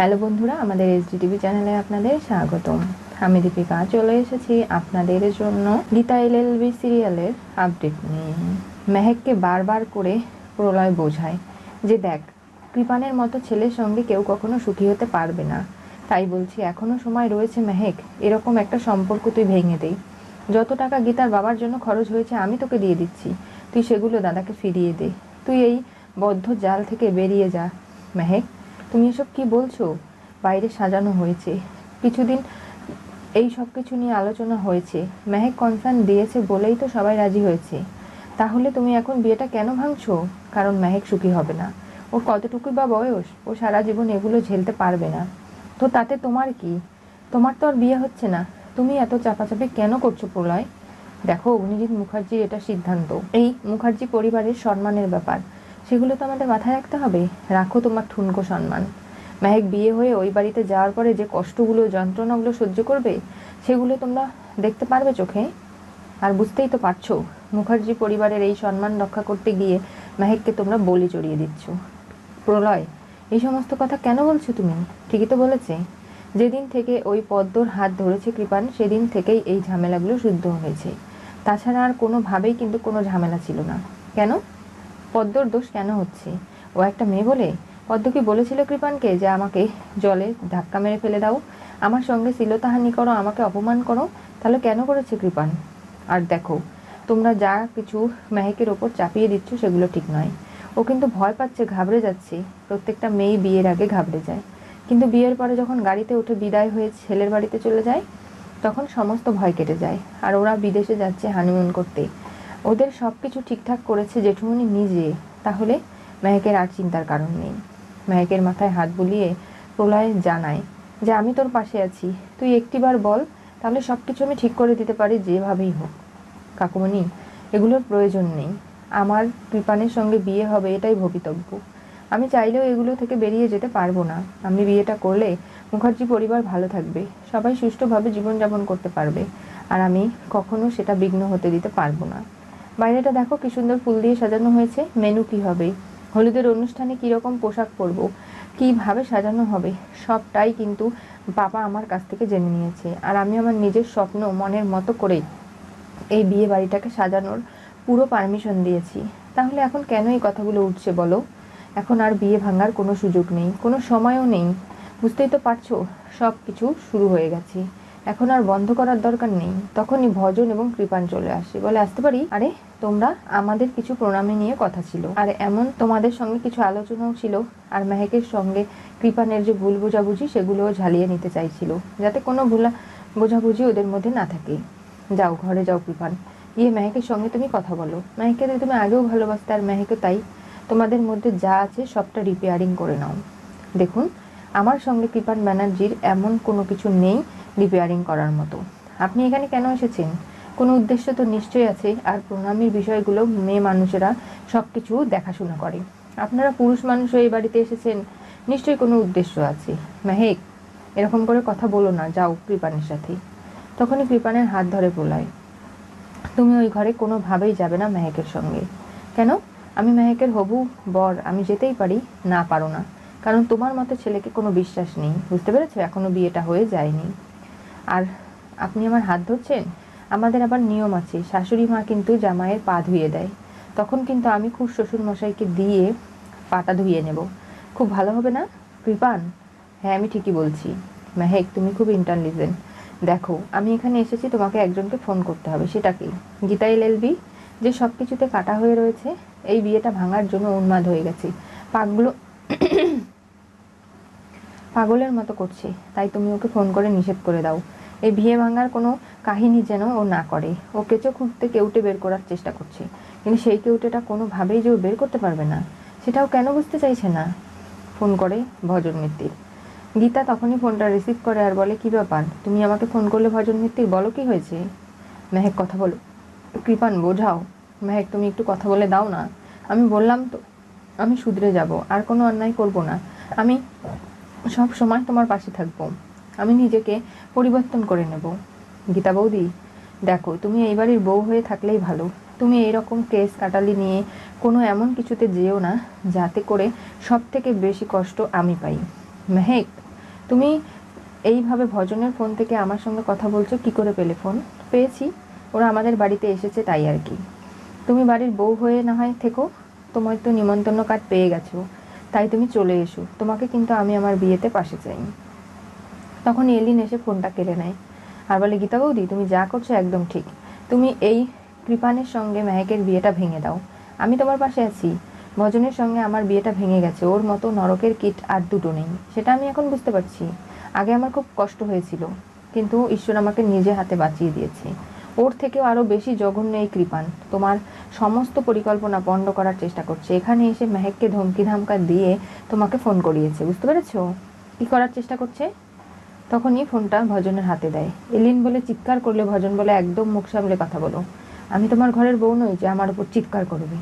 Hello বন্ধুরা, আমাদের SDTV চ্যানেলে আপনাদের স্বাগতম। আমি দীপিকা চলে এসেছি আপনাদের জন্য গীতা LLB সিরিয়ালের আপডেট নিয়ে। মেহেককে বারবার করে প্রলয় বোঝায় যে দেখ, কৃপানের মতো ছেলের সঙ্গে কেউ কখনো সুখী হতে পারবে না। তাই বলছি, এখনো সময় রয়েছে মেহেক, এরকম একটা সম্পর্ক তুই ভেঙে দে। যত টাকা গীতার বাবার জন্য খরচ হয়েছে আমি তোকে দিয়ে দিচ্ছি, তুই সেগুলো দাদাকে ফিরিয়ে দে। তুই এই বদ্ধ জাল থেকে বেরিয়ে যা। মেহেক, তুমি এসব কি বলছো? বাইরে সাজানো হয়েছে, কিছুদিন এই সব কিছু নিয়ে আলোচনা হয়েছে, মেহেক কনসার্ন দিয়েছে বলেই তো সবাই রাজি হয়েছে। তাহলে তুমি এখন বিয়েটা কেন ভাঙছো? কারণ মেহেক সুখী হবে না। ওর কতটুকুই বা বয়স, ও সারা জীবন এগুলো ঝেলতে পারবে না। তো তাতে তোমার কি? তোমার তো আর বিয়ে হচ্ছে না, তুমি এত চাপাচাপি কেন করছো প্রলয়? দেখো অগ্নিজিৎ মুখার্জির এটা সিদ্ধান্ত, এই মুখার্জি পরিবারের সম্মানের ব্যাপার, সেগুলো তো আমাদের মাথায় রাখতে হবে। রাখো তোমার ঠুনকো সম্মান। মেহেক বিয়ে হয়ে ওই বাড়িতে যাওয়ার পরে যে কষ্টগুলো যন্ত্রণাগুলো সহ্য করবে, সেগুলো তোমরা দেখতে পারবে চোখে? আর বুঝতেই তো পারছো, মুখার্জি পরিবারের এই সম্মান রক্ষা করতে গিয়ে মেহেককে তোমরা বলি চড়িয়ে দিচ্ছ। প্রলয়, এই সমস্ত কথা কেন বলছো তুমি? ঠিকই তো বলেছে, যেদিন থেকে ওই পদ্মর হাত ধরেছে কৃপান, সেদিন থেকেই এই ঝামেলাগুলো শুদ্ধ হয়েছে। তাছাড়া আর কোনোভাবেই কিন্তু কোনো ঝামেলা ছিল না। কেন? পদ্মর দোষ কেন হচ্ছে? ও একটা মেয়ে বলে? পদ্ম কি বলেছিল কৃপানকে যে আমাকে জলে ধাক্কা মেরে ফেলে দাও, আমার সঙ্গে শ্লীলতাহানি করো, আমাকে অপমান করো? তাহলে কেন করেছে কৃপান? আর দেখো, তোমরা যা কিছু মেহেকের ওপর চাপিয়ে দিচ্ছ সেগুলো ঠিক নয়। ও কিন্তু ভয় পাচ্ছে, ঘাবড়ে যাচ্ছে। প্রত্যেকটা মেয়ে বিয়ের আগে ঘাবড়ে যায়, কিন্তু বিয়ের পরে যখন গাড়িতে উঠে বিদায় হয়ে ছেলের বাড়িতে চলে যায়, তখন সমস্ত ভয় কেটে যায়। আর ওরা বিদেশে যাচ্ছে হানিমুন করতে। ওদের সব কিছু ঠিকঠাক করেছে জেঠুমনি নিজে, তাহলে মেহেকের আর চিন্তার কারণ নেই। মেহেকের মাথায় হাত বুলিয়ে প্রলয় জানায় যে আমি তোর পাশে আছি, তুই একটিবার বল, তাহলে সব কিছু আমি ঠিক করে দিতে পারি যেভাবেই হোক। কাকুমণি, এগুলোর প্রয়োজন নেই। আমার কৃপানের সঙ্গে বিয়ে হবে এটাই ভবিতব্য। আমি চাইলেও এগুলো থেকে বেরিয়ে যেতে পারবো না। আমি বিয়েটা করলে মুখার্জি পরিবার ভালো থাকবে, সবাই সুষ্ঠুভাবে জীবনযাপন করতে পারবে, আর আমি কখনো সেটা বিঘ্ন হতে দিতে পারবো না। বাইরেটা দেখো কি সুন্দর ফুল দিয়ে সাজানো হয়েছে। মেনু কি হবে, হলুদের অনুষ্ঠানে কীরকম পোশাক পরবো, কীভাবে সাজানো হবে, সবটাই কিন্তু বাবা আমার কাছ থেকে জেনে নিয়েছে। আর আমি আমার নিজের স্বপ্ন মনের মতো করে এই বিয়ে বাড়িটাকে সাজানোর পুরো পারমিশন দিয়েছি। তাহলে এখন কেন এই কথাগুলো উঠছে বলো? এখন আর বিয়ে ভাঙার কোনো সুযোগ নেই, কোনো সময়ও নেই। বুঝতেই তো পারছো, সব কিছু শুরু হয়ে গেছে, এখন আর বন্ধ করার দরকার নেই। তখনই ভজন এবং কৃপান চলে আসে, বলে আসতে পারি? আরে তোমরা, আমাদের কিছু প্রণামী নিয়ে কথা ছিল, আর এমন তোমাদের সঙ্গে কিছু আলোচনাও ছিল। আর মেহেকের সঙ্গে কৃপানের যে ভুল বোঝাবুঝি, সেগুলোও ঝালিয়ে নিতে চাইছিল, যাতে কোনো ভুল বোঝাবুঝি ওদের মধ্যে না থাকে। যাও ঘরে যাও কৃপান, গিয়ে মেহেকের সঙ্গে তুমি কথা বলো। মেহেককে তুমি আগেও ভালোবাসতে, আর মেহেকে তাই। তোমাদের মধ্যে যা আছে সবটা রিপেয়ারিং করে নাও। দেখুন, আমার সঙ্গে কৃপান ব্যানার্জির এমন কোনো কিছু নেই রিপেয়ারিং করার মতো। আপনি এখানে কেন এসেছেন? কোনো উদ্দেশ্য তো নিশ্চয়ই আছে। আর প্রণামীর বিষয়গুলো মেয়ে মানুষেরা সব কিছু দেখাশোনা করে, আপনারা পুরুষ মানুষ এই বাড়িতে এসেছেন, নিশ্চয়ই কোনো উদ্দেশ্য আছে। মেহেক, এরকম করে কথা বলো না, যাও কৃপানের সাথে। তখনই কৃপানের হাত ধরে প্রলয়। তুমি ওই ঘরে কোনোভাবেই যাবে না মেহেকের সঙ্গে। কেন? আমি মেহেকের হবু বর, আমি যেতেই পারি? না, পারো না, কারণ তোমার মতো ছেলেকে কোনো বিশ্বাস নেই, বুঝতে পেরেছো? এখনো বিয়েটা হয়ে যায়নি। আর আপনি আমার হাত ধরছেন? আমাদের আবার নিয়ম আছে, শাশুড়ি মা কিন্তু জামাইয়ের পা ধুয়ে দেয়, তখন কিন্তু আমি খুব শ্বশুর মশাইকে দিয়ে পাটা ধুয়ে নেব। খুব ভালো হবে না কৃপান? হ্যাঁ, আমি ঠিকই বলছি। মেহেক, তুমি খুব ইন্টেলিজেন্ট। দেখো, আমি এখানে এসেছি, তোমাকে একজনকে ফোন করতে হবে। সেটা কি? গীতা LLB, যে সব কিছুতে কাটা হয়ে রয়েছে, এই বিয়েটা ভাঙার জন্য উন্মাদ হয়ে গেছে, পাগগুলো পাগলের মতো করছে। তাই তুমি ওকে ফোন করে নিষেধ করে দাও, এই বিয়ে ভাঙার কোনো কাহিনী যেন ও না করে। ও কেঁচো খুঁড়তে কেউটে বের করার চেষ্টা করছে, কিন্তু সেই কেউটেটা কোনোভাবেই যে ও বের করতে পারবে না, সেটাও কেন বুঝতে চাইছে না। ফোন করে ভজন মিত্তির। গীতা তখনই ফোনটা রিসিভ করে আর বলে, কী ব্যাপার, তুমি আমাকে ফোন করলে ভজন মিত্তির? বলো কি হয়েছে? মেহেক, কথা বলো। কৃপান, বোঝাও। মেহেক, তুমি একটু কথা বলে দাও না। আমি বললাম তো, আমি শুধরে যাব, আর কোনো অন্যায় করব না। আমি সব সময় তোমার পাশে থাকবো, আমি নিজেকে পরিবর্তন করে নেব। গীতা বৌদি, দেখো, তুমি এই বাড়ির বউ হয়ে থাকলেই ভালো। তুমি এইরকম কেস কাটালি নিয়ে কোনো এমন কিছুতে যেও না যাতে করে সব থেকে বেশি কষ্ট আমি পাই। মেহেক, তুমি এইভাবে ভজনের ফোন থেকে আমার সঙ্গে কথা বলছো, কি করে পেলে ফোন? পেয়েছি, ওরা আমাদের বাড়িতে এসেছে তাই আর কি। তুমি বাড়ির বউ হয়ে না হয় থেকো, তোমার তো নিমন্ত্রণ কার্ড পেয়ে গেছো, তাই তুমি চলে এসো, তোমাকে কিন্তু আমি আমার বিয়েতে পাশে চাই। তখন এলিন এসে ফোনটা কেড়ে নেয় আর বলে, গীতা বৌদি তুমি যা করছো একদম ঠিক, তুমি এই কৃপানের সঙ্গে মেহেকের বিয়েটা ভেঙে দাও, আমি তোমার পাশে আছি। ভজনের সঙ্গে আমার বিয়েটা ভেঙে গেছে, ওর মতো নরকের কীট আর দুটো নেই, সেটা আমি এখন বুঝতে পারছি। আগে আমার খুব কষ্ট হয়েছিল, কিন্তু ঈশ্বর আমাকে নিজে হাতে বাঁচিয়ে দিয়েছে। ওর থেকেও আরও বেশি জঘন্য এই কৃপান, তোমার সমস্ত পরিকল্পনা পণ্ড করার চেষ্টা করছে। এখানে এসে মেহেককে ধমকি ধামকা দিয়ে তোমাকে ফোন করিয়েছে, বুঝতে পেরেছো কী করার চেষ্টা করছে? তখনই ফোনটা ভজনের হাতে দেয়। এলিন বলে চিৎকার করলে ভজন বলে, একদম মুখ সামলে কথা বলো, আমি তোমার ঘরের বউ নই যে আমার উপর চিৎকার করবে।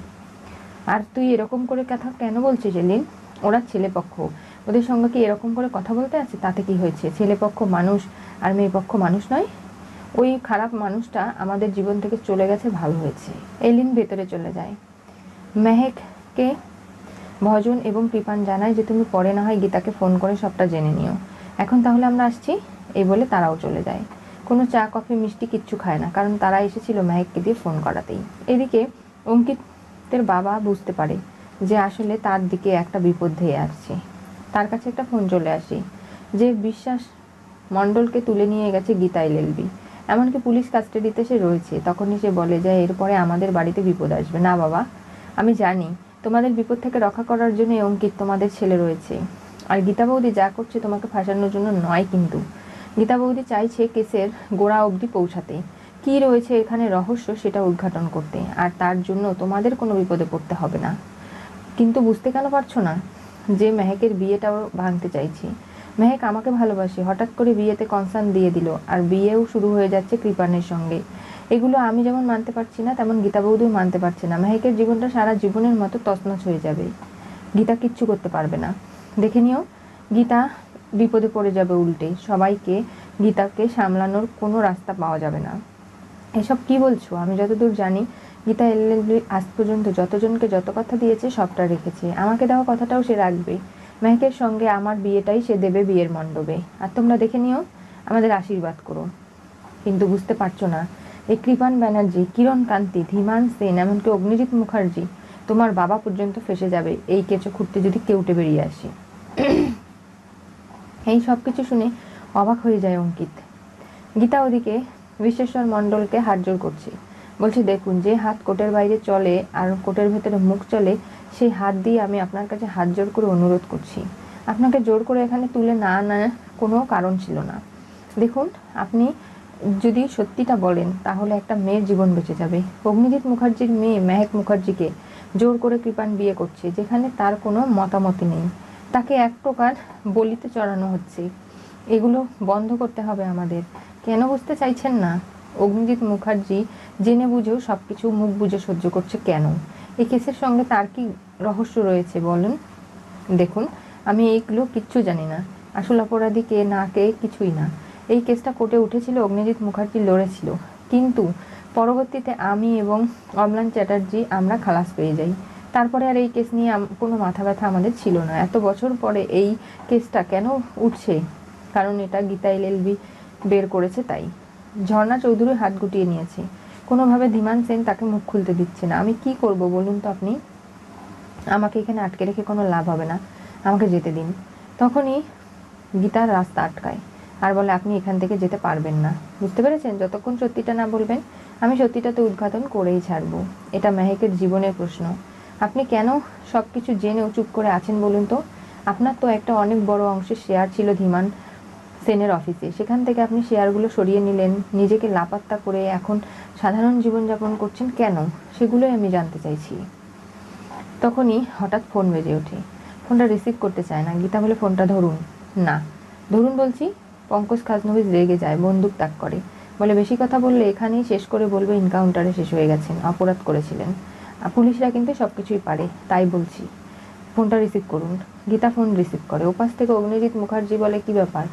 আর তুই এরকম করে কথা কেন বলছিস এলিন? ওরা ছেলেপক্ষ, ওদের সঙ্গে কি এরকম করে কথা বলতে আছে? তাতে কি হয়েছে? ছেলেপক্ষ মানুষ আর মেয়ে পক্ষ মানুষ নয়। ওই খারাপ মানুষটা আমাদের জীবন থেকে চলে গেছে, ভালো হয়েছে। এলিন ভেতরে চলে যায়। মেহেককে ভজন এবং কৃপান জানায় যে তুমি পরে না হয় গীতাকে ফোন করে সবটা জেনে নিও, এখন তাহলে আমরা আসছি। এই বলে তারাও চলে যায়। কোনো চা কফি মিষ্টি কিচ্ছু খায় না, কারণ তারা এসেছিল মেহেককে দিয়ে ফোন করাতেই। এদিকে অঙ্কিতের বাবা বুঝতে পারে যে আসলে তার দিকে একটা বিপদ ধেয়ে আসছে। তার কাছে একটা ফোন চলে আসে যে বিশ্বাস মণ্ডলকে তুলে নিয়ে গেছে গীতা এলএলবি, এমনকি পুলিশ কাস্টাডিতে সে রয়েছে। তখনই সে বলে যে এরপরে আমাদের বাড়িতে বিপদ আসবে না। বাবা, আমি জানি তোমাদের বিপদ থেকে রক্ষা করার জন্য অঙ্কিত তোমাদের ছেলে রয়েছে, আর গীতা বৌদি যা করছে তোমাকে ফাঁসানোর জন্য নয়। কিন্তু গীতা বৌদি চাইছে কেসের গোড়া অবধি পৌঁছাতে, কি রয়েছে এখানে রহস্য সেটা উদ্ঘাটন করতে, আর তার জন্য তোমাদের কোনো বিপদে পড়তে হবে না। কিন্তু বুঝতে কেন পারছো না যে মেহেকের বিয়েটাও ভাঙতে চাইছি? মেহেক আমাকে ভালোবাসে, হঠাৎ করে বিয়েতে কনসার্ন দিয়ে দিল, আর বিয়েও শুরু হয়ে যাচ্ছে কৃপানের সঙ্গে। এগুলো আমি যেমন মানতে পারছি না, তেমন গীতা বৌদিও মানতে পারছে না। মেহেকের জীবনটা সারা জীবনের মতো তছনছ হয়ে যাবে, গীতা কিচ্ছু করতে পারবে না। দেখে নিও, গীতা বিপদে পড়ে যাবে উল্টে, সবাইকে গীতাকে সামলানোর কোনো রাস্তা পাওয়া যাবে না। এসব কি বলছো? আমি যতদূর জানি গীতা এলএলবি আজ পর্যন্ত যতজনকে যত কথা দিয়েছে সবটা রেখেছে, আমাকে দেওয়া কথাটাও সে রাখবে। মেহেকের সঙ্গে আমার বিয়েটাই সে দেবে বিয়ের মণ্ডপে, আর তোমরা দেখে নিও, আমাদের আশীর্বাদ করো। কিন্তু বুঝতে পারছো না, এই কৃপান ব্যানার্জি, কিরণ কান্তি, ধীমান সেন, এমনকি অগ্নিজিৎ মুখার্জি, তোমার বাবা পর্যন্ত ফেসে যাবে এই কেঁচো খুঁড়তে যদি কেউটে বেরিয়ে আসে। এই সব কিছু শুনে অবাক হয়ে যায় অঙ্কিত। গীতা ওদিকে বিশ্বেশ্বর মণ্ডলকে হাত জোর করছে, বলছে দেখুন, যে হাত কোটের বাইরে চলে আর কোটের ভেতরে মুখ চলে, সেই হাত দিয়ে আমি আপনার কাছে হাত জোর করে অনুরোধ করছি। আপনাকে জোর করে এখানে তুলে না আনার কোনো কারণ ছিল না। দেখুন, আপনি যদি সত্যিটা বলেন তাহলে একটা মেয়ের জীবন বেঁচে যাবে। অগ্নিজিৎ মুখার্জির মেয়ে মেহেক মুখার্জিকে জোর করে কৃপান বিয়ে করছে, যেখানে তার কোনো মতামতই নেই। তাকে এক প্রকার বলিতে চড়ানো হচ্ছে। এগুলো বন্ধ করতে হবে আমাদের। কেন বুঝতে চাইছেন না? অগ্নিজিৎ মুখার্জি জেনে বুঝেও সব কিছু মুখ বুঝে সহ্য করছে কেন? এই কেসের সঙ্গে তার কি রহস্য রয়েছে বলুন? দেখুন, আমি এইগুলো কিচ্ছু জানি না, আসল অপরাধী কে না কে কিছুই না। এই কেসটা কোর্টে উঠেছিল, অগ্নিজিৎ মুখার্জি লড়েছিল, কিন্তু পরবর্তীতে আমি এবং অম্লান চ্যাটার্জি আমরা খালাস পেয়ে যাই। তারপরে আর এই কেস নিয়ে কোনো মাথা ব্যথা আমাদের ছিল না। এত বছর পরে এই কেসটা কেন উঠছে? কারণ এটা গীতা এলএলবি বের করেছে তাই। ঝর্ণা চৌধুরী হাত গুটিয়ে নিয়েছে, কোনোভাবে ধীমান সেন তাকে মুখ খুলতে দিচ্ছে না। আমি কি করব বলুন তো আপনি? আমাকে এখানে আটকে রেখে কোনো লাভ হবে না, আমাকে যেতে দিন। তখনই গীতার রাস্তা আটকায় আর বলে, আপনি এখান থেকে যেতে পারবেন না। বুঝতে পেরেছেন? যতক্ষণ সত্যিটা না বলবেন আমি সত্যিটা তো উদ্ঘাটন করেই ছাড়বো। এটা মেহেকের জীবনের প্রশ্ন। আপনি কেন সব কিছু জেনেও চুপ করে আছেন বলুন তো? আপনার তো একটা অনেক বড় অংশের শেয়ার ছিল ধীমান সেনের অফিসে, সেখান থেকে আপনি শেয়ারগুলো সরিয়ে নিলেন, নিজেকে লাপাত্তা করে এখন সাধারণ জীবনযাপন করছেন কেন? সেগুলোই আমি জানতে চাইছি। তখনই হঠাৎ ফোন বেজে ওঠে। ফোনটা রিসিভ করতে চায় না। গীতা বলে, ফোনটা ধরুন। না, ধরুন বলছি। পঙ্কজ খাজনভিস রেগে যায়, বন্দুক তাক করে, বলে বেশি কথা বললে এখানেই শেষ করে বলবে এনকাউন্টারে শেষ হয়ে গেছেন, অপরাধ করেছিলেন। পুলিশরা কিন্তু সব কিছুই পারে, তাই বলছি। ফোনটা রিসিভ করুন। গীতা ফোন রিসিভ করে। ওপাশ থেকে অগ্নিজিৎ মুখার্জি বলে, কি ব্যাপার?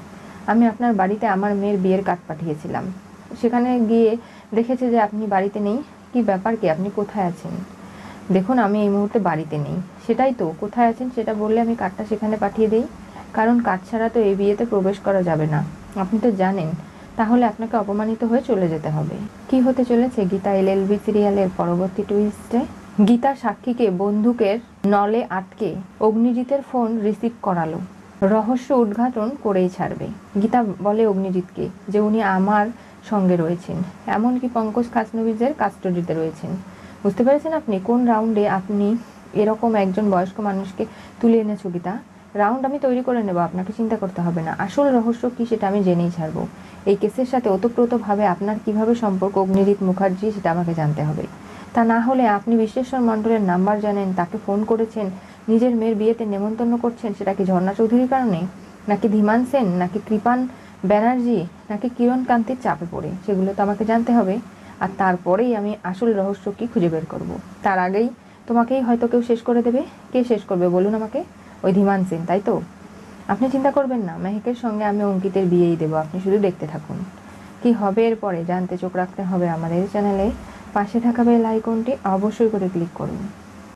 আমি আপনার বাড়িতে আমার মেয়ের বিয়ের কার্ড পাঠিয়েছিলাম, সেখানে গিয়ে দেখেছে যে আপনি বাড়িতে নেই। কি ব্যাপার কি? আপনি কোথায় আছেন? দেখুন, আমি এই মুহূর্তে বাড়িতে নেই। সেটাই তো, কোথায় আছেন সেটা বললে আমি কার্ডটা সেখানে পাঠিয়ে দিই। কারণ কাজ ছাড়া তো এই বিয়েতে প্রবেশ করা যাবে না, আপনি তো জানেন। তাহলে আপনাকে অপমানিত হয়ে চলে যেতে হবে। কি হতে চলেছে গীতা এলএলবি সিরিয়ালের পরবর্তী টুইস্টে? গীতা সাক্ষীকে বন্দুকের নলে আটকে অগ্নিজিতের ফোন রিসিভ করালো। রহস্য উদ্ঘাটন করেই ছাড়বে। গীতা বলে অগ্নিজিৎকে যে উনি আমার সঙ্গে রয়েছেন, এমনকি পঙ্কজ খাসনবিজের কাস্টডিতে রয়েছেন। বুঝতে পেরেছেন আপনি কোন রাউন্ডে আপনি এরকম একজন বয়স্ক মানুষকে তুলে এনেছো গীতা? রাউন্ড আমি তৈরি করে নেব, আপনাকে চিন্তা করতে হবে না। আসল রহস্য কি সেটা আমি জেনেই ছাড়বো। এই কেসের সাথে ওতপ্রোতভাবে আপনার কিভাবে সম্পর্ক অগ্নিজিৎ মুখার্জি সেটা আমাকে জানতে হবে। তা না হলে আপনি বিশ্বেশ্বর মণ্ডলের নাম্বার জানেন, তাকে ফোন করেছেন, নিজের মেয়ের বিয়েতে নেমন্তন্ন করছেন, সেটা কি ঝর্ণা চৌধুরীর কারণে, নাকি ধীমান সেন, নাকি কৃপান ব্যানার্জি, নাকি কিরণ কান্তির চাপে পড়ে? সেগুলো তো আমাকে জানতে হবে। আর তারপরেই আমি আসল রহস্য কি খুঁজে বের করব। তার আগেই তোমাকেই হয়তো কেউ শেষ করে দেবে। কে শেষ করবে বলুন আমাকে? ওই ধীমান সেন, তাই তো? আপনি চিন্তা করবেন না, মেহেকের সঙ্গে আমি অঙ্কিতের বিয়েই দেবো, আপনি শুধু দেখতে থাকুন। কি হবে এরপরে জানতে চোখ রাখতে হবে আমাদের চ্যানেলে। পাশে থাকা বেল আইকনটি অবশ্যই করে ক্লিক করুন।